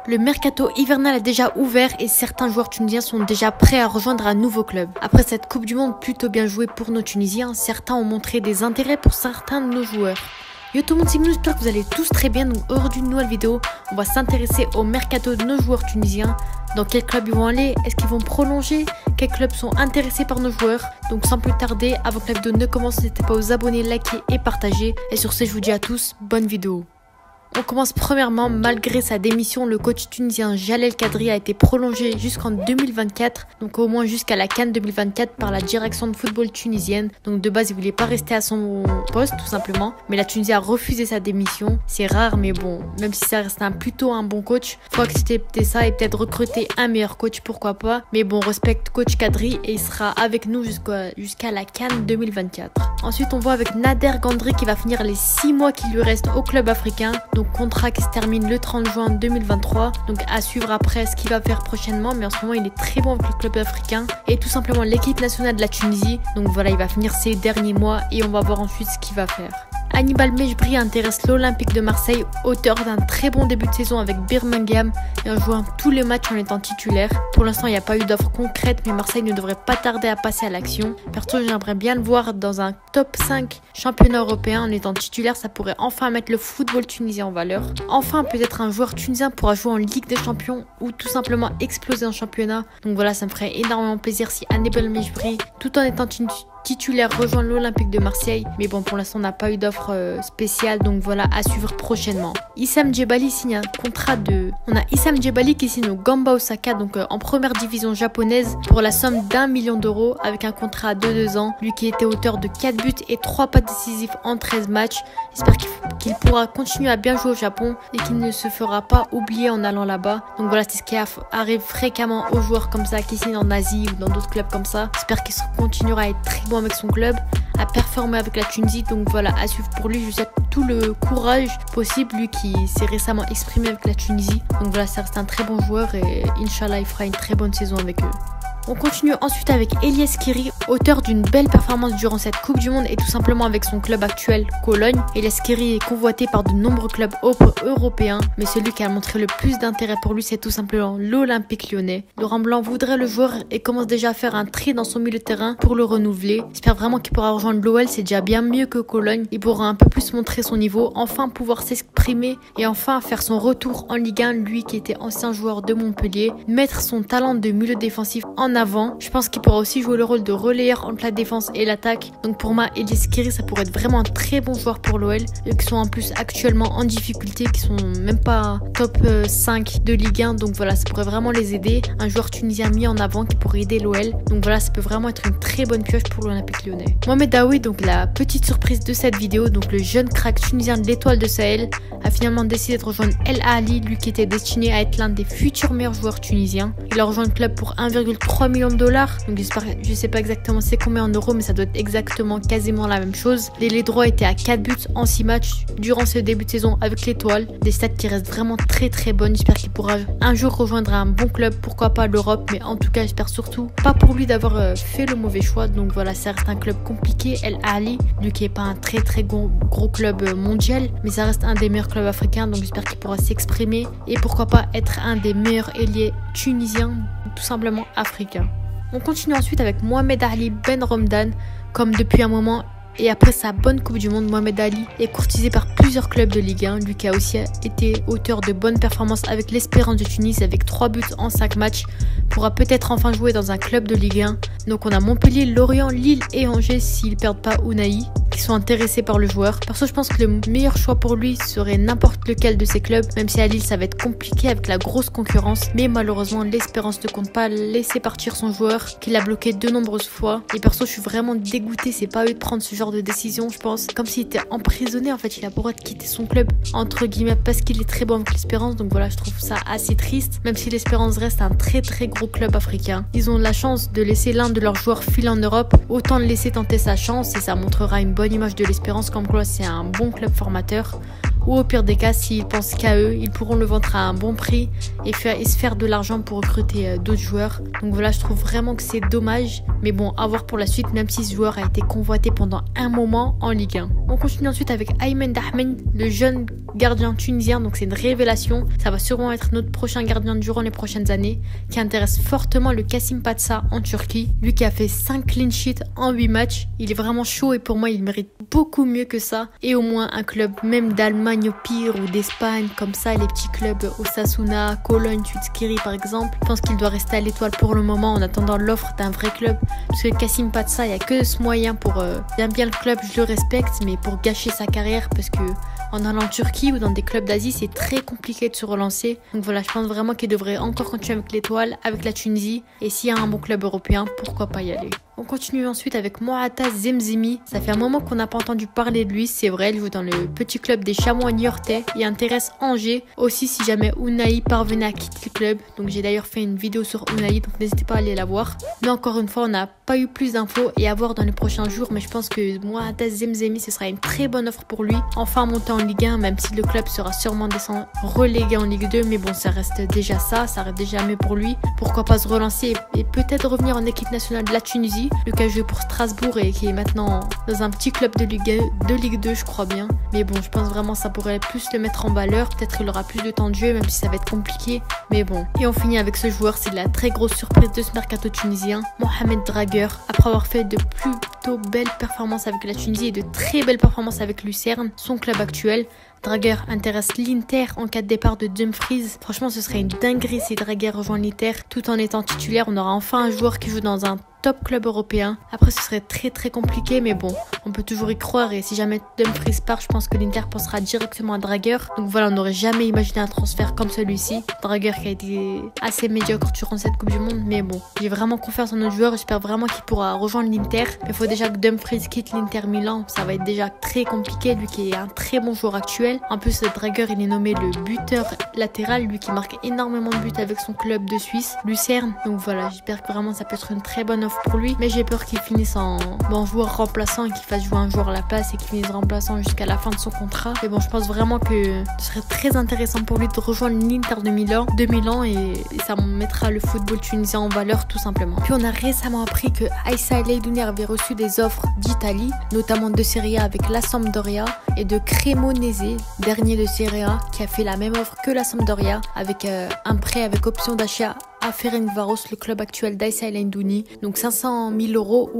Le mercato hivernal a déjà ouvert et certains joueurs tunisiens sont déjà prêts à rejoindre un nouveau club. Après cette Coupe du Monde plutôt bien jouée pour nos Tunisiens, certains ont montré des intérêts pour certains de nos joueurs. Yo tout le monde, c'est Mounou, j'espère que vous allez tous très bien. Donc aujourd'hui une nouvelle vidéo, on va s'intéresser au mercato de nos joueurs tunisiens. Dans quel club ils vont aller, est-ce qu'ils vont prolonger, quels clubs sont intéressés par nos joueurs. Donc sans plus tarder, avant que la vidéo ne commence, n'hésitez pas à vous abonner, liker et partager. Et sur ce, je vous dis à tous, bonne vidéo. On commence premièrement, malgré sa démission, le coach tunisien Jalel Kadri a été prolongé jusqu'en 2024, donc au moins jusqu'à la CAN 2024 par la direction de football tunisienne. Donc de base, il voulait pas rester à son poste tout simplement, mais la Tunisie a refusé sa démission. C'est rare, mais bon, même si ça reste plutôt un bon coach, faut accepter ça et peut-être recruter un meilleur coach, pourquoi pas. Mais bon, on respecte coach Kadri et il sera avec nous jusqu'à la CAN 2024. Ensuite, on voit avec Nader Gandri qui va finir les 6 mois qui lui restent au club africain. Donc contrat qui se termine le 30 juin 2023. Donc à suivre après ce qu'il va faire prochainement. Mais en ce moment il est très bon avec le club africain. Et tout simplement l'équipe nationale de la Tunisie. Donc voilà, il va finir ses derniers mois. Et on va voir ensuite ce qu'il va faire. Hannibal Mejbri intéresse l'Olympique de Marseille, auteur d'un très bon début de saison avec Birmingham et en jouant tous les matchs en étant titulaire. Pour l'instant, il n'y a pas eu d'offre concrète, mais Marseille ne devrait pas tarder à passer à l'action. Perso, j'aimerais bien le voir dans un top 5 championnat européen en étant titulaire. Ça pourrait enfin mettre le football tunisien en valeur. Enfin, peut-être un joueur tunisien pourra jouer en Ligue des Champions ou tout simplement exploser en championnat. Donc voilà, ça me ferait énormément plaisir si Hannibal Mejbri, tout en étant titulaire, rejoint l'Olympique de Marseille. Mais bon, pour l'instant, on n'a pas eu d'offre spéciale. Donc voilà, à suivre prochainement. Issam Djebali signe un contrat de... On a Issam Djebali qui signe au Gamba Osaka, donc en première division japonaise, pour la somme d'1 million d'euros, avec un contrat de 2 ans. Lui qui était auteur de 4 buts et 3 passes décisives en 13 matchs. J'espère qu'il pourra continuer à bien jouer au Japon et qu'il ne se fera pas oublier en allant là-bas. Donc voilà, c'est ce qui arrive fréquemment aux joueurs comme ça qui signent en Asie ou dans d'autres clubs comme ça. J'espère qu'il continuera à être très bon avec son club, à performer avec la Tunisie. Donc voilà, à suivre pour lui. Je souhaite tout le courage possible, lui qui s'est récemment exprimé avec la Tunisie. Donc voilà, ça reste un très bon joueur et Inch'Allah il fera une très bonne saison avec eux. On continue ensuite avec Elias Skiri, auteur d'une belle performance durant cette Coupe du Monde et tout simplement avec son club actuel, Cologne. Elias Skiri est convoité par de nombreux clubs européens, mais celui qui a montré le plus d'intérêt pour lui, c'est tout simplement l'Olympique Lyonnais. Laurent Blanc voudrait le joueur et commence déjà à faire un tri dans son milieu de terrain pour le renouveler. J'espère vraiment qu'il pourra rejoindre l'OL, c'est déjà bien mieux que Cologne. Il pourra un peu plus montrer son niveau, enfin pouvoir s'exprimer et enfin faire son retour en Ligue 1, lui qui était ancien joueur de Montpellier, mettre son talent de milieu défensif en avant. Je pense qu'il pourra aussi jouer le rôle de relayeur entre la défense et l'attaque. Donc pour moi, Elias Skiri, ça pourrait être vraiment un très bon joueur pour l'OL. Eux qui sont en plus actuellement en difficulté, qui sont même pas top 5 de Ligue 1. Donc voilà, ça pourrait vraiment les aider. Un joueur tunisien mis en avant qui pourrait aider l'OL. Donc voilà, ça peut vraiment être une très bonne pioche pour l'Olympique Lyonnais. Mohamed Daoui, donc la petite surprise de cette vidéo, donc le jeune crack tunisien de l'Étoile de Sahel, a finalement décidé de rejoindre El Ahly, lui qui était destiné à être l'un des futurs meilleurs joueurs tunisiens. Il a rejoint le club pour 1,3 million de dollars. Donc je sais pas exactement c'est combien en euros, mais ça doit être exactement quasiment la même chose. Les droits étaient à 4 buts en 6 matchs durant ce début de saison avec l'Étoile. Des stats qui restent vraiment très très bonnes. J'espère qu'il pourra un jour rejoindre un bon club, pourquoi pas l'Europe, mais en tout cas j'espère surtout pas pour lui d'avoir fait le mauvais choix. Donc voilà, ça reste un club compliqué, El Ahly, lui qui est pas un très très gros club mondial, mais ça reste un des meilleurs clubs africains. Donc j'espère qu'il pourra s'exprimer et pourquoi pas être un des meilleurs ailiers tunisiens, tout simplement africains. On continue ensuite avec Mohamed Ali Ben Romdan, comme depuis un moment. Et après sa bonne Coupe du Monde, Mohamed Ali est courtisé par plusieurs clubs de Ligue 1. Lui qui a aussi été auteur de bonnes performances avec l'Espérance de Tunis avec 3 buts en 5 matchs, pourra peut-être enfin jouer dans un club de Ligue 1. Donc on a Montpellier, Lorient, Lille et Angers s'ils perdent pas Ounahi, qui sont intéressés par le joueur. Perso, je pense que le meilleur choix pour lui serait n'importe lequel de ces clubs, même si à Lille ça va être compliqué avec la grosse concurrence. Mais malheureusement, l'Espérance ne compte pas laisser partir son joueur, qui l'a bloqué de nombreuses fois. Et perso, je suis vraiment dégoûtée, c'est pas eux de prendre ce genre de décision, je pense. Comme s'il était emprisonné, en fait, il a pas le droit de quitter son club, entre guillemets, parce qu'il est très bon avec l'Espérance. Donc voilà, je trouve ça assez triste, même si l'Espérance reste un très très gros club africain. Ils ont la chance de laisser l'un de leurs joueurs filer en Europe, autant le laisser tenter sa chance et ça montrera une bonne image de l'Espérance, comme quoi c'est un bon club formateur. Ou au pire des cas, s'ils pensent qu'à eux, ils pourront le vendre à un bon prix et se faire de l'argent pour recruter d'autres joueurs. Donc voilà, je trouve vraiment que c'est dommage. Mais bon, à voir pour la suite, même si ce joueur a été convoité pendant un moment en Ligue 1. On continue ensuite avec Aymen Dahmen, le jeune gardien tunisien. Donc c'est une révélation. Ça va sûrement être notre prochain gardien durant les prochaines années, qui intéresse fortement le Kasımpaşa en Turquie. Lui qui a fait 5 clean sheets en 8 matchs. Il est vraiment chaud et pour moi, il mérite beaucoup mieux que ça. Et au moins un club même d'Allemagne au pire ou d'Espagne, comme ça, les petits clubs Osasuna, Cologne, Tüzkiri par exemple. Je pense qu'il doit rester à l'Étoile pour le moment en attendant l'offre d'un vrai club. Parce que Kasımpaşa, il n'y a que ce moyen pour... J'aime bien le club, je le respecte, mais pour gâcher sa carrière, parce que en allant en Turquie ou dans des clubs d'Asie, c'est très compliqué de se relancer. Donc voilà, je pense vraiment qu'il devrait encore continuer avec l'Étoile, avec la Tunisie. Et s'il y a un bon club européen, pourquoi pas y aller. On continue ensuite avec Moataz Zemzemi. Ça fait un moment qu'on n'a pas entendu parler de lui, c'est vrai, il joue dans le petit club des Chamois niortais et intéresse Angers. Aussi si jamais Unai parvenait à quitter le club. Donc j'ai d'ailleurs fait une vidéo sur Unai, donc n'hésitez pas à aller la voir. Mais encore une fois, on n'a pas eu plus d'infos et à voir dans les prochains jours. Mais je pense que Moataz Zemzemi, ce sera une très bonne offre pour lui. Enfin monter en Ligue 1, même si le club sera sûrement relégué en Ligue 2. Mais bon, ça reste déjà ça reste déjà mieux pour lui. Pourquoi pas se relancer et peut-être revenir en équipe nationale de la Tunisie. Lui qui a joué pour Strasbourg et qui est maintenant dans un petit club de Ligue 2, je crois bien. Mais bon, je pense vraiment que ça pourrait plus le mettre en valeur. Peut-être qu'il aura plus de temps de jeu, même si ça va être compliqué. Mais bon. Et on finit avec ce joueur, c'est la très grosse surprise de ce mercato tunisien, Mohamed Draguer. Après avoir fait de plutôt belles performances avec la Tunisie et de très belles performances avec Lucerne, son club actuel, Draguer intéresse l'Inter en cas de départ de Dumfries. Franchement, ce serait une dinguerie si Draguer rejoint l'Inter. Tout en étant titulaire, on aura enfin un joueur qui joue dans un top club européen. Après, ce serait très très compliqué, mais bon, on peut toujours y croire. Et si jamais Dumfries part, je pense que l'Inter pensera directement à Draguer. Donc voilà, on n'aurait jamais imaginé un transfert comme celui-ci. Draguer qui a été assez médiocre durant cette Coupe du Monde, mais bon, j'ai vraiment confiance en notre joueur. J'espère vraiment qu'il pourra rejoindre l'Inter. Il faut déjà que Dumfries quitte l'Inter Milan. Ça va être déjà très compliqué, lui qui est un très bon joueur actuel. En plus, Draguer, il est nommé le buteur latéral, lui qui marque énormément de buts avec son club de Suisse, Lucerne. Donc voilà, j'espère que vraiment ça peut être une très bonne offre pour lui, mais j'ai peur qu'il finisse en joueur remplaçant et qu'il fasse jouer un joueur à la place et qu'il finisse remplaçant jusqu'à la fin de son contrat. Mais bon, je pense vraiment que ce serait très intéressant pour lui de rejoindre l'Inter de Milan et ça mettra le football tunisien en valeur tout simplement. Puis on a récemment appris que Aïssa Leidouni avait reçu des offres d'Italie, notamment de Serie A avec la Sampdoria et de Cremonese, dernier de Serie A, qui a fait la même offre que la Sampdoria avec un prêt avec option d'achat à Ferencváros, le club actuel d'Aïssa Leidouni. Donc 500 000 € ou